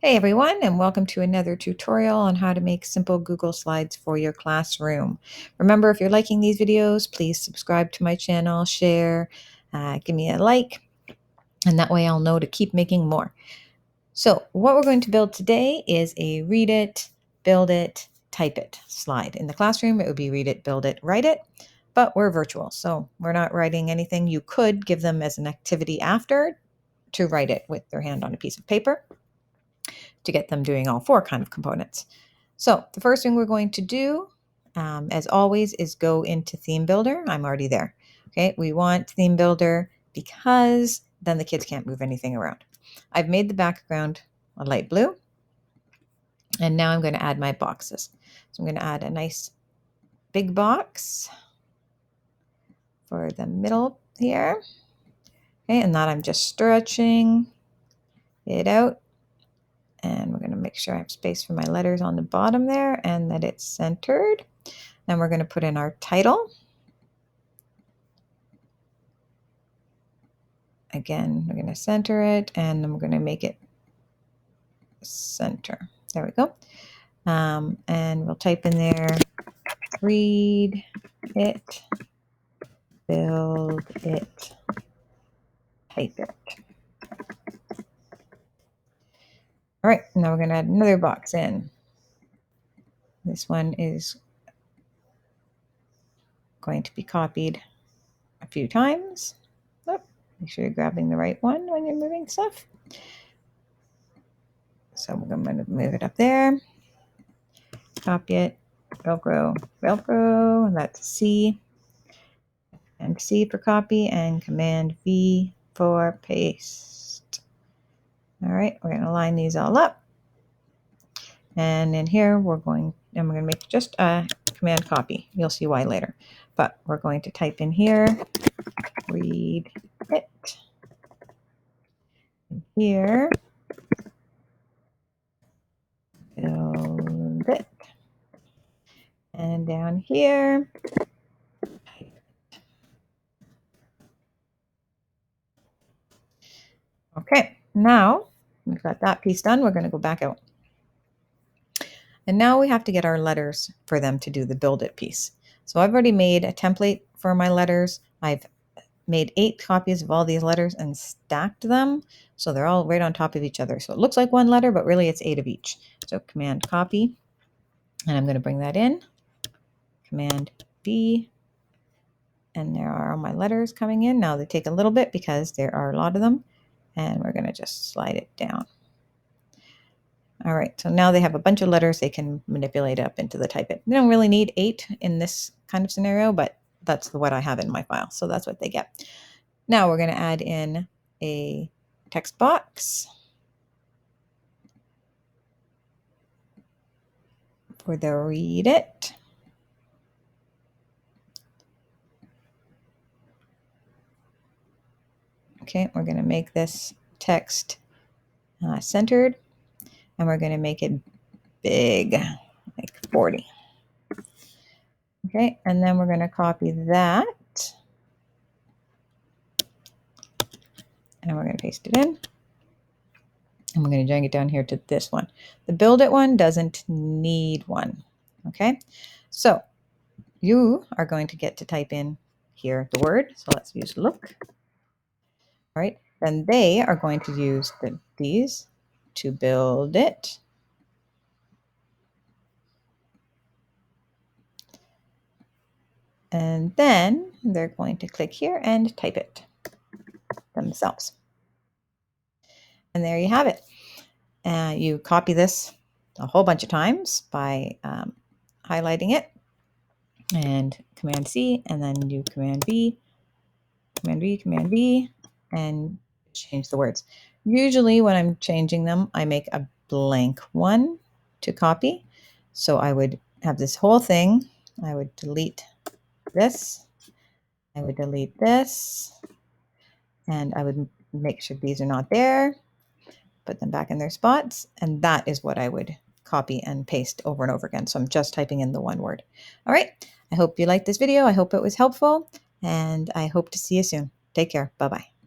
Hey everyone, and welcome to another tutorial on how to make simple Google Slides for your classroom. Remember, if you're liking these videos, please subscribe to my channel, share, give me a like, and that way I'll know to keep making more. So what we're going to build today is a read it, build it, type it slide. In the classroom, it would be read it, build it, write it, but we're virtual, so we're not writing anything. You could give them as an activity after to write it with their hand on a piece of paper, to get them doing all four kind of components. So the first thing we're going to do, as always, is go into Theme Builder. I'm already there. Okay, we want Theme Builder because then the kids can't move anything around. I've made the background a light blue, and now I'm going to add my boxes. So I'm going to add a nice big box for the middle here. Okay, and that I'm just stretching it out. And we're going to make sure I have space for my letters on the bottom there and that it's centered. Then we're going to put in our title. Again, we're going to center it, and then we're going to make it center. There we go. And we'll type in there, read it, build it, type it. All right, now we're going to add another box in. This one is going to be copied a few times. Oh, make sure you're grabbing the right one when you're moving stuff. So I'm going to move it up there, copy it, Velcro, Velcro, and that's C, and C for copy, and Command V for paste. All right, we're going to line these all up. And in here, we're going to make just a Command copy. You'll see why later. But we're going to type in here, read it. And here, build it. And down here, okay, now we've got that piece done. We're going to go back out. And now we have to get our letters for them to do the build it piece. So I've already made a template for my letters. I've made 8 copies of all these letters and stacked them. So they're all right on top of each other. So it looks like one letter, but really it's 8 of each. So Command copy, and I'm going to bring that in. Command V, and there are all my letters coming in. Now they take a little bit because there are a lot of them, and we're going to just slide it down. All right, so now they have a bunch of letters they can manipulate up into the type it. They don't really need 8 in this kind of scenario, but that's what I have in my file, so that's what they get. Now we're going to add in a text box for the read it. Okay, we're going to make this text centered, and we're going to make it big, like 40. Okay, and then we're going to copy that, and we're going to paste it in. And we're going to drag it down here to this one. The build it one doesn't need one. Okay, so you are going to get to type in here the word. So let's use look. All right, then they are going to use these to build it. And then they're going to click here and type it themselves. And there you have it. You copy this a whole bunch of times by highlighting it and Command C, and then do Command V, Command V, Command V, and change the words. Usually when I'm changing them, I make a blank one to copy. So I would have this whole thing. I would delete this. I would delete this. And I would make sure these are not there. Put them back in their spots. And that is what I would copy and paste over and over again. So I'm just typing in the one word. All right. I hope you liked this video. I hope it was helpful. And I hope to see you soon. Take care. Bye-bye.